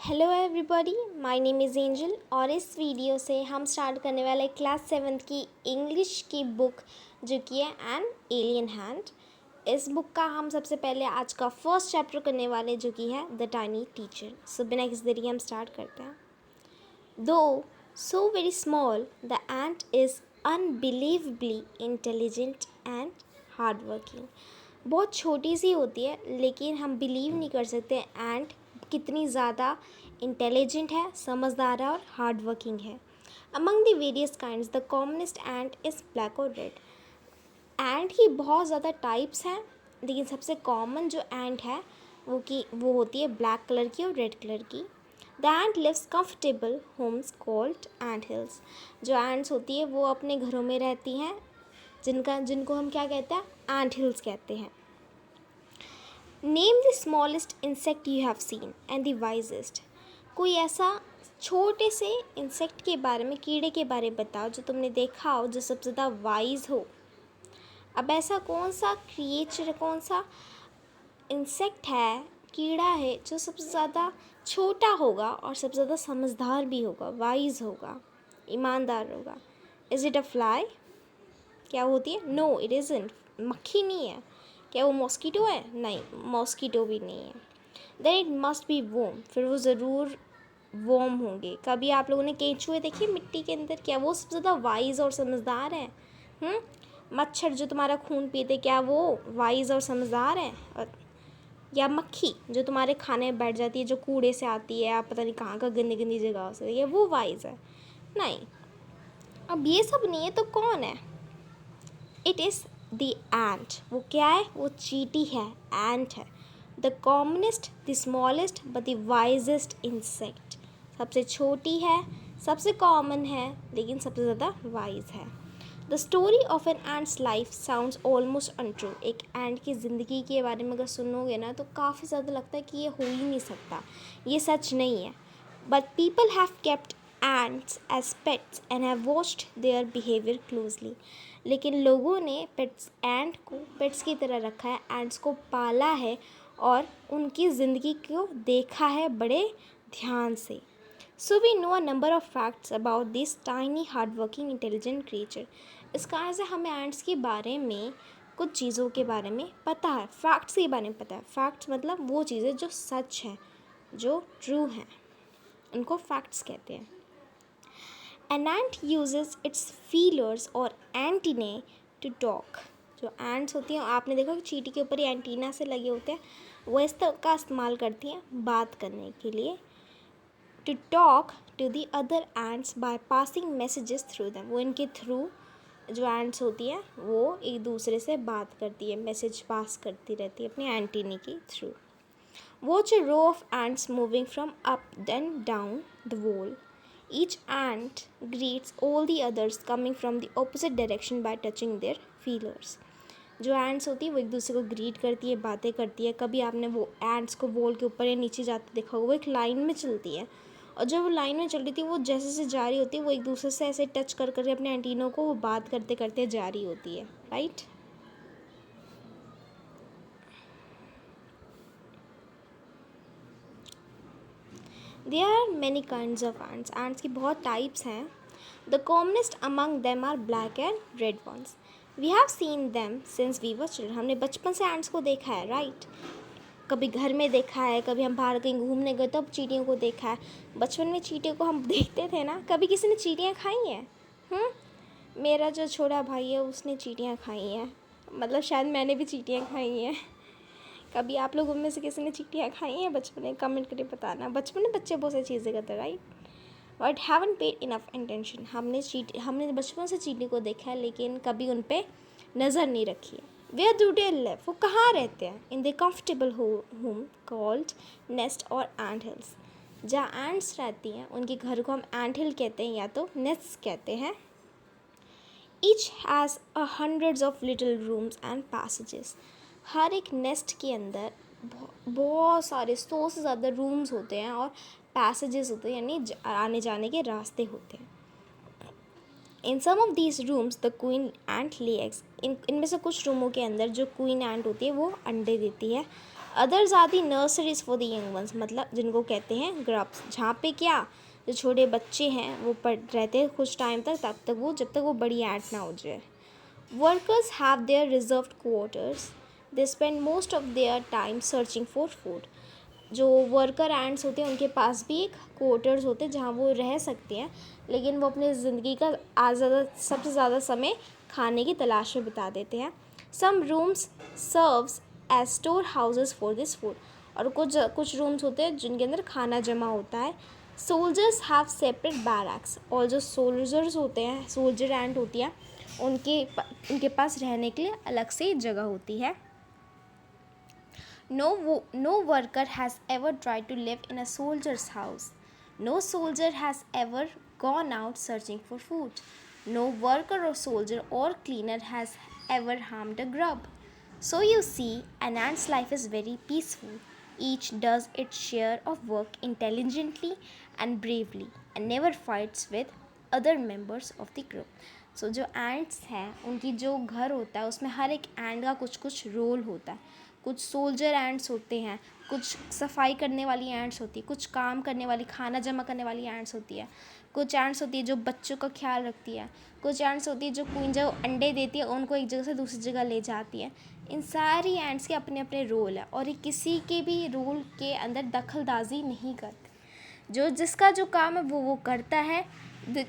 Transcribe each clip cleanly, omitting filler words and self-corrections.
Hello everybody, my name is angel और इस video से हम स्टार्ट करने वाले क्लास 7th की इंग्लिश की बुक जो कि है एन एलियन हैंड। इस बुक का हम सबसे पहले आज का फर्स्ट चैप्टर करने वाले जो कि है द टाइनी टीचर। सो बिना किसी देरी के हम स्टार्ट करते हैं। दो so very small the ant is unbelievably intelligent and hard working. बहुत छोटी सी होती है लेकिन हम बिलीव नहीं कर सकते एंट कितनी ज़्यादा इंटेलिजेंट है, समझदार है और हार्ड वर्किंग है। Among the various kinds the commonest ant is black और रेड। एंट की बहुत ज़्यादा टाइप्स हैं लेकिन सबसे कॉमन जो एंट है वो होती है ब्लैक कलर की और रेड कलर की। The ant lives comfortable homes called ant hills. जो एंट्स होती है वो अपने घरों में रहती हैं जिनको हम क्या कहते हैं, एंट हिल्स कहते हैं। Name the smallest insect you have seen and the wisest. कोई ऐसा छोटे से इंसेक्ट के बारे में, कीड़े के बारे में बताओ जो तुमने देखा हो, जो सबसे ज़्यादा वाइज हो। अब ऐसा कौन सा क्रिएचर, कौन सा इंसेक्ट है, कीड़ा है जो सबसे ज़्यादा छोटा होगा और सबसे ज़्यादा समझदार भी होगा, वाइज होगा, ईमानदार होगा। Is it a fly? क्या होती है? No it isn't. मक्खी नहीं है। क्या वो मॉस्किटो है? नहीं, मॉस्किटो भी नहीं है। Then it must be worm. फिर वो ज़रूर वोम होंगे। कभी आप लोगों ने केंचुए देखे मिट्टी के अंदर? क्या वो सबसे ज़्यादा वाइज और समझदार है? मच्छर जो तुम्हारा खून पीते, क्या वो वाइज और समझदार है? और या मक्खी जो तुम्हारे खाने में बैठ जाती है, जो कूड़े से आती है, आप पता नहीं कहाँ का गंदी गंदी जगह से, ये वो वाइज है? नहीं। अब ये सब नहीं है तो कौन है? इट इज़ द एंट। वो क्या है? वो चींटी है, एंट है। The commonest, the smallest but the wisest insect. सबसे छोटी है, सबसे कॉमन है लेकिन सबसे ज़्यादा वाइज है। The story of an ant's life sounds almost untrue. एक एंट की ज़िंदगी के बारे में अगर सुनोगे ना तो काफ़ी ज़्यादा लगता है कि ये हो ही नहीं सकता, ये सच नहीं है। But people have kept ants as pets and have watched their behavior closely। लेकिन लोगों ने एंट को पेट्स की तरह रखा है, एंट्स को पाला है और उनकी ज़िंदगी को देखा है बड़े ध्यान से। So we know a number of facts about this tiny hard working intelligent creature. इस कारण से हमें एंट्स के बारे में, कुछ चीज़ों के बारे में पता है, फैक्ट्स के बारे में पता है। फैक्ट्स मतलब वो चीज़ें जो सच हैं, जो ट्रू हैं, उनको फैक्ट्स कहते हैं। An ant uses its feelers और antennae to talk। जो ants होती हैं, आपने देखा कि चींटी के ऊपर ये एंटीना से लगे होते हैं, वो इसका इस्तेमाल करती हैं बात करने के लिए। To talk to the other ants by passing messages through them। वो इनके थ्रू, जो ants होती हैं वो एक दूसरे से बात करती है, मैसेज पास करती रहती है अपने एंटीने के through. Watch a row of ants moving from up and down the wall। Each ant greets all the others coming from the opposite direction by touching their feelers। जो ants होती है वो एक दूसरे को ग्रीट करती है, बातें करती है। कभी आपने वो ants को वॉल के ऊपर या नीचे जाते देखा होगा, वो एक लाइन में चलती है और जब वो लाइन में चल रही थी, वो जैसे जैसे जा रही होती है वो एक दूसरे से ऐसे टच कर कर अपने एंटीनों को वो बात करते करते जा रही होती है, right. There are many kinds of ants। ants की बहुत टाइप्स हैं। The commonest among them are black and red ones। We have seen them since we were children। हमने बचपन से ants को देखा है, राइट। कभी घर में देखा है, कभी हम बाहर कहीं घूमने गए तब चींटियों को देखा है। बचपन में चींटियों को हम देखते थे ना। कभी किसी ने चींटियाँ खाई हैं? मेरा जो छोटा भाई है उसने चींटियाँ खाई हैं, मतलब शायद मैंने भी चींटियाँ खाई हैं। कभी आप लोगों में से किसी ने चींटियाँ खाई हैं बचपन में? कमेंट करके बताना। बचपन में बच्चे बहुत सारी चीज़ें करते हैं, right. But haven't paid enough attention. हमने बचपन से चींटी को देखा है लेकिन कभी उन पर नज़र नहीं रखी है। Where do they live? वो कहाँ रहते हैं? In the comfortable home called nest और एंट हिल्स। जहाँ एंट्स रहती हैं उनके घर को हम एंट हिल कहते हैं या तो नेस्ट कहते हैं। Each has hundreds of little rooms and passages. हर एक नेस्ट के अंदर बहुत सारे 100 से ज़्यादा रूम्स होते हैं और पैसेजेस होते हैं, यानी आने जाने के रास्ते होते हैं। In some of these rooms the queen ant lay eggs. इनमें से कुछ रूमों के अंदर जो क्वीन एंट होती है वो अंडे देती है। Others are the nurseries for the young ones, मतलब जिनको कहते हैं ग्रब्स, जहाँ पे क्या जो छोटे बच्चे हैं वो पढ़ रहते हैं कुछ टाइम तक, जब तक वो बड़ी एंट ना हो जाए. Workers have their reserved quarters. They spend most of their time searching for food. जो वर्कर एंट्स होते हैं उनके पास भी एक क्वार्टर्स होते हैं जहाँ वो रह सकते हैं, लेकिन वो अपने ज़िंदगी का सबसे ज़्यादा समय खाने की तलाश में बिता देते हैं. Some rooms serves as store houses for this food. और कुछ रूम्स होते हैं जिनके अंदर खाना जमा होता है. Soldiers have separate barracks. और जो सोल्जर्स होते हैं, सोल्जर एंट होती है, उनके पास रहने के लिए अलग से जगह होती है. No worker has ever tried to live in a soldier's house. No soldier has ever gone out searching for food. No worker or soldier or cleaner has ever harmed a grub. So you see, an ant's life is very peaceful. Each does its share of work intelligently and bravely and never fights with other members of the group. So जो ants हैं उनकी जो घर होता है उसमें हर एक एंट का कुछ कुछ रोल होता है. कुछ सोल्जर एंट्स होते हैं, कुछ सफाई करने वाली एंट्स होती है, कुछ काम करने वाली खाना जमा करने वाली एंट्स होती है, कुछ एंट्स होती है जो बच्चों का ख्याल रखती है, कुछ एंट्स होती है जो क्वीन जो अंडे देती है उनको एक जगह से दूसरी जगह ले जाती है. इन सारी एंट्स के अपने अपने रोल है और ये किसी के भी रोल के अंदर दखलंदाजी नहीं करते. जो जिसका जो काम है वो करता है,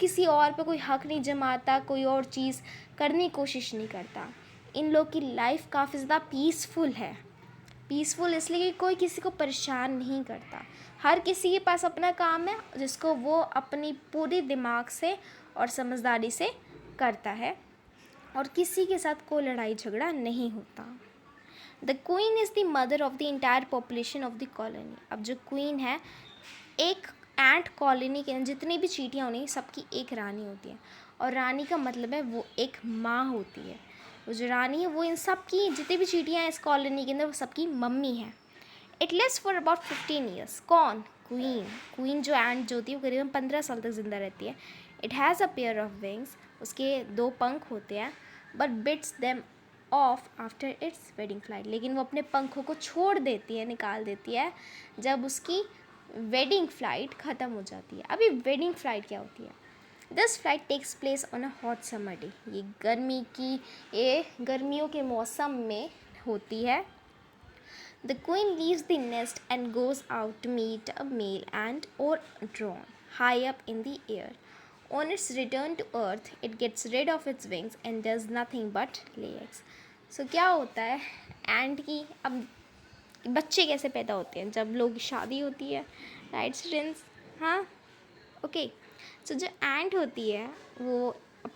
किसी और पे कोई हक नहीं जमाता, कोई और चीज़ करने की कोशिश नहीं करता. इन लोग की लाइफ काफ़ी ज़्यादा पीसफुल है. पीसफुल इसलिए कि कोई किसी को परेशान नहीं करता. हर किसी के पास अपना काम है जिसको वो अपनी पूरी दिमाग से और समझदारी से करता है और किसी के साथ कोई लड़ाई झगड़ा नहीं होता. The queen is the mother of the entire population of the colony. अब जो क्वीन है, एक एंट कॉलोनी के अंदर जितनी भी चींटियाँ होनी सबकी एक रानी होती है और रानी का मतलब है वो एक माँ होती है. वो जो रानी है वो इन सब की जितनी भी चींटियाँ हैं इस कॉलोनी के अंदर वो सबकी मम्मी है. It lives for about 15 years. कौन? क्वीन जो एंट जो होती है वो करीबन 15 साल तक ज़िंदा रहती है. It has a pair of wings. उसके 2 पंख होते हैं. But bits them of after it's wedding flight. लेकिन वो अपने पंखों को छोड़ देती है, निकाल देती है जब उसकी वेडिंग फ़्लाइट ख़त्म हो जाती है. अभी वेडिंग फ़्लाइट क्या होती है? This flight takes place on a hot summer day. ये गर्मियों के मौसम में होती है. The queen leaves the nest and goes out to meet a male and or drone high up in the air. On its return to earth it gets rid of its wings and does nothing but lay eggs. So क्या होता है एंट की? अब बच्चे कैसे पैदा होते हैं? जब लोग शादी होती है, राइट स्टूडेंट्स? हाँ, ओके. सो जो एंट होती है वो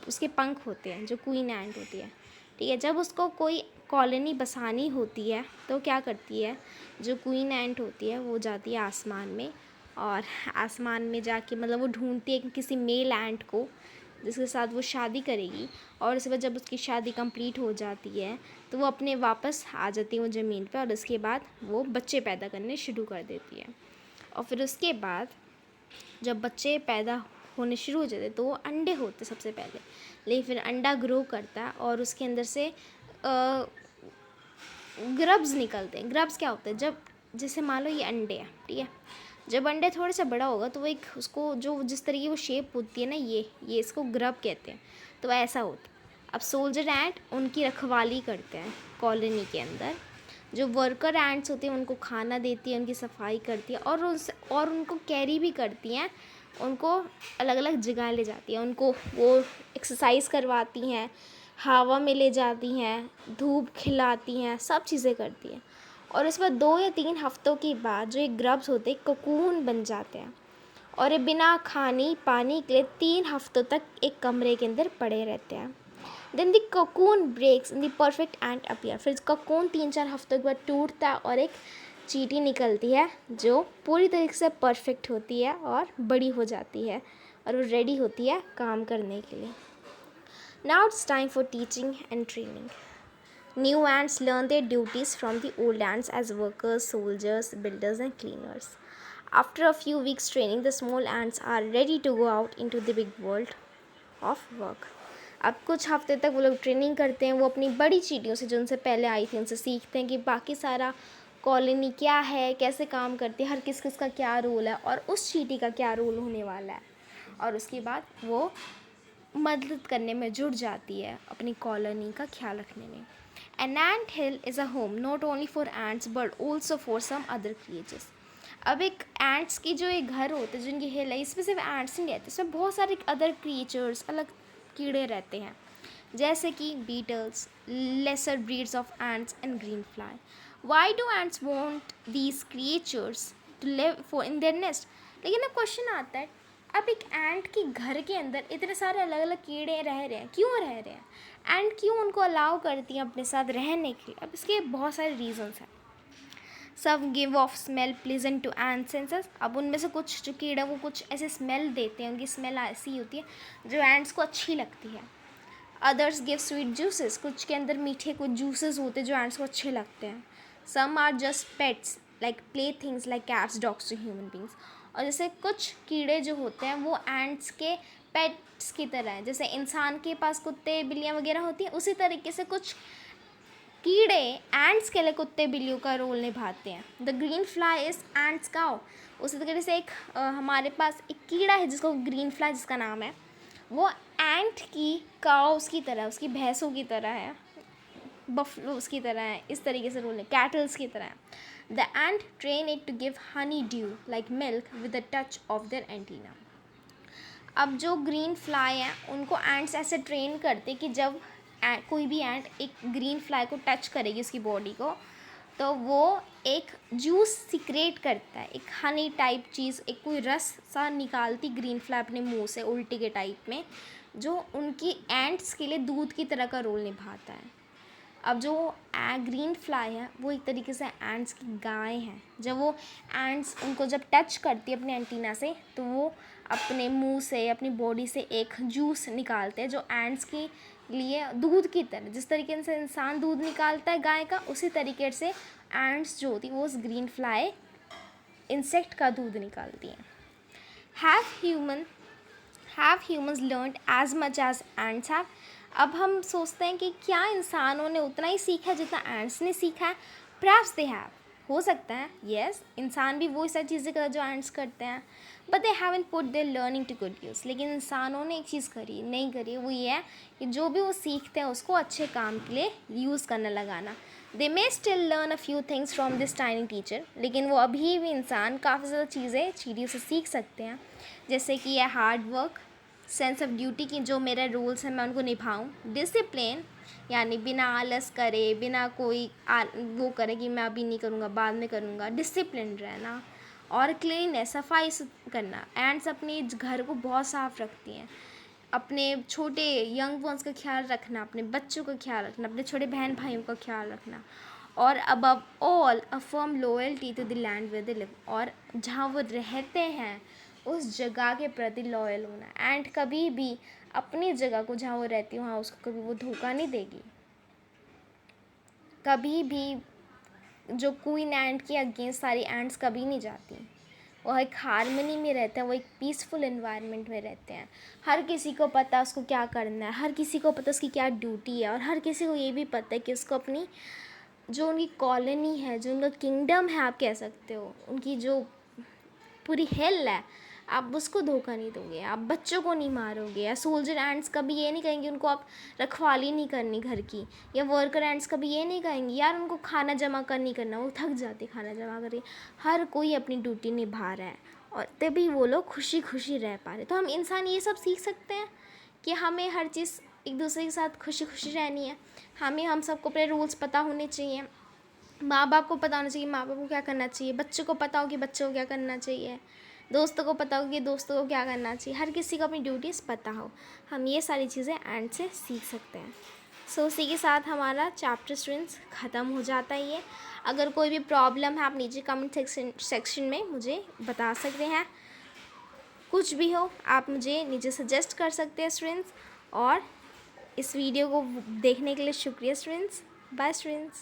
उसके पंख होते हैं, जो क्वीन एंट होती है, ठीक है. जब उसको कोई कॉलोनी बसानी होती है तो क्या करती है, जो क्वीन एंट होती है वो जाती है आसमान में और आसमान में जाके मतलब वो ढूंढती है किसी मेल एंट को जिसके साथ वो शादी करेगी. और उसके बाद जब उसकी शादी कंप्लीट हो जाती है तो वो अपने वापस आ जाती है वो ज़मीन पे और उसके बाद वो बच्चे पैदा करने शुरू कर देती है. और फिर उसके बाद जब बच्चे पैदा होने शुरू हो जाते तो वो अंडे होते सबसे पहले, लेकिन फिर अंडा ग्रो करता है और उसके अंदर से ग्रब्स निकलते हैं. ग्रब्स क्या होते हैं? जब जैसे मान लो ये अंडे हैं, ठीक है. जब अंडे थोड़ा सा बड़ा होगा तो वो एक उसको जो जिस तरीके वो शेप होती है ना, ये इसको ग्रब कहते हैं. तो ऐसा होता है. अब सोल्जर एंट उनकी रखवाली करते हैं कॉलोनी के अंदर. जो वर्कर एंट्स होती हैं उनको खाना देती है, उनकी सफाई करती है और उनको कैरी भी करती हैं. उनको अलग अलग जगह ले जाती हैं, उनको वो एक्सरसाइज करवाती हैं, हवा में ले जाती हैं, धूप खिलाती हैं, सब चीज़ें करती हैं. और उसके बाद 2 या 3 हफ्तों के बाद जो एक ग्रब्स होते हैं कोकून बन जाते हैं और ये बिना खाने पानी के लिए 3 हफ्तों तक एक कमरे के अंदर पड़े रहते हैं. Then the cocoon breaks in the perfect ant appear. फिर कोकून 3-4 हफ्तों के बाद टूटता है और एक चींटी निकलती है जो पूरी तरीके से परफेक्ट होती है और बड़ी हो जाती है और वो रेडी होती है काम करने के लिए. Now it's time for teaching and training. New ants learn their duties from the old ants as workers, soldiers, builders and cleaners. After a few weeks training, the small ants are ready to go out into the big world of work. अब कुछ हफ्ते तक वो लोग training करते हैं. वो अपनी बड़ी चींटियों से जो उनसे पहले आई थी उनसे सीखते हैं कि बाकी सारा कॉलोनी क्या है, कैसे काम करती है, हर किस किस का क्या रोल है और उस चींटी का क्या रोल होने वाला है, और उसके बाद वो मदद करने में जुट जाती है अपनी कॉलोनी का ख्याल रखने में. An ant hill is a home not only for ants but also for some other creatures. अब एक ants की जो एक घर होते हैं, जिनकी हिल है, इसमें सिर्फ ants नहीं रहते, इसमें बहुत सारे अदर क्रिएचर्स, अलग कीड़े रहते हैं, जैसे कि beetles, lesser breeds of ants and green fly. Why do ants want these creatures to live for in their nest. लेकिन अब क्वेश्चन आता है, अब एक एंट के घर के अंदर इतने सारे अलग अलग कीड़े रह रहे हैं, क्यों रह रहे हैं, एंड क्यों उनको अलाउ करती हैं अपने साथ रहने के लिए. अब इसके बहुत सारे रीजंस हैं. सब give off smell pleasant to ant senses. अब उनमें से कुछ जो कीड़े वो कुछ ऐसे स्मेल देते हैं, उनकी स्मेल ऐसी होती है जो एंट्स को अच्छी लगती है. Others give sweet juices. कुछ के अंदर मीठे कुछ जूसेस होते हैं जो एंट्स को अच्छे लगते हैं. Some are just pets like play things like cats dogs to human beings. और जैसे कुछ कीड़े जो होते हैं वो एंट्स के पेट्स की तरह हैं, जैसे इंसान के पास कुत्ते बिल्लियाँ वगैरह होती हैं, उसी तरीके से कुछ कीड़े एंट्स के लिए कुत्ते बिल्लियों का रोल निभाते हैं. The green fly is ants cow. उसी तरीके से एक हमारे पास एक कीड़ा है जिसको ग्रीन फ्लाई जिसका नाम है, वो एंट की काउस की तरह, उसकी भैंसों की तरह है, बफलोस की तरह है, इस तरीके से रोल है, कैटल्स की तरह है. The ant train it to give honey dew like milk with the touch of their antenna. अब जो ग्रीन फ्लाई हैं उनको एंट्स ऐसे ट्रेन करते कि जब कोई भी एंट एक ग्रीन फ्लाई को टच करेगी उसकी बॉडी को, तो वो एक जूस सिक्रेट करता है, एक हनी टाइप चीज़, एक कोई रस सा निकालती ग्रीन फ्लाई अपने मुंह से उल्टी के टाइप में, जो उनकी एंट्स के लिए दूध की तरह का रोल निभाता है. अब जो ग्रीन फ्लाई है वो एक तरीके से एंट्स की गाय हैं. जब वो एंट्स उनको जब टच करती है अपने एंटीना से, तो वो अपने मुंह से, अपनी बॉडी से एक जूस निकालते हैं जो एंट्स के लिए दूध की तरह, जिस तरीके से इंसान दूध निकालता है गाय का, उसी तरीके से एंट्स जो होती है वो उस ग्रीन फ्लाई इंसेक्ट का दूध निकालती हैं. Have humans learned as much as ants have. अब हम सोचते हैं कि क्या इंसानों ने उतना ही सीखा जितना एंट्स ने सीखा है. Perhaps they have. हो सकता है यस, इंसान भी वही सारी चीज़ें करते जो एंट्स करते हैं, but they haven't put their learning to good use. लेकिन इंसानों ने एक चीज़ नहीं करी, वो ये है कि जो भी वो सीखते हैं उसको अच्छे काम के लिए यूज़ करने लगाना. They may still learn a few things from this tiny teacher. लेकिन वो अभी भी इंसान काफ़ी ज़्यादा चीज़ें चींटियों से सीख सकते हैं, जैसे कि यह hard work, sense of duty की जो मेरे रूल्स हैं मैं उनको निभाऊं, डिसिप्लिन यानी बिना आलस करे, बिना कोई वो करे कि मैं अभी नहीं करूँगा बाद में करूँगा, डिसिप्लिन रहना, और क्लीननेस सफाई करना. एंड्स अपने घर को बहुत साफ़ रखती हैं, अपने छोटे यंग वंस का ख्याल रखना, अपने बच्चों का ख्याल रखना, अपने छोटे बहन भाइयों का ख्याल रखना, और above all a firm loyalty to the land where they live. और जहाँ वो रहते हैं उस जगह के प्रति लॉयल होना. एंड कभी भी अपनी जगह को जहाँ वो रहती है वहाँ उसको कभी वो धोखा नहीं देगी. कभी भी जो क्वीन एंट के अगेंस्ट सारी एंट्स कभी नहीं जाती. वो एक हारमनी में रहते हैं, वो एक पीसफुल एनवायरनमेंट में रहते हैं. हर किसी को पता है उसको क्या करना है, हर किसी को पता है उसकी क्या ड्यूटी है, और हर किसी को ये भी पता है कि उसको अपनी जो उनकी कॉलोनी है, जो उनका किंगडम है आप कह सकते हो, उनकी जो पूरी हिल है, आप उसको धोखा नहीं दोगे, आप बच्चों को नहीं मारोगे. या सोल्जर एंट्स कभी ये नहीं कहेंगे उनको आप रखवाली नहीं करनी घर की, या वर्कर एंट्स कभी ये नहीं कहेंगे यार उनको खाना जमा कर नहीं करना, वो थक जाते खाना जमा करके. हर कोई अपनी ड्यूटी निभा रहा है और तभी वो लोग खुशी खुशी रह पा रहे. तो हम इंसान ये सब सीख सकते हैं कि हमें हर चीज़ एक दूसरे के साथ खुशी खुशी रहनी है. हम सबको अपने रूल्स पता होने चाहिए, माँ बाप को पता होना चाहिए माँ बाप को क्या करना चाहिए, बच्चों को पता हो कि बच्चों को क्या करना चाहिए, दोस्तों को पता हो कि दोस्तों को क्या करना चाहिए. हर किसी को अपनी ड्यूटीज़ पता हो. हम ये सारी चीज़ें एंड से सीख सकते हैं. सो उसी के साथ हमारा चैप्टर स्टूडेंट्स ख़त्म हो जाता है. ये अगर कोई भी प्रॉब्लम है आप नीचे कमेंट सेक्शन में मुझे बता सकते हैं. कुछ भी हो आप मुझे नीचे सजेस्ट कर सकते हैं स्टूडेंट्स. और इस वीडियो को देखने के लिए शुक्रिया स्टूडेंट्स. Bye students.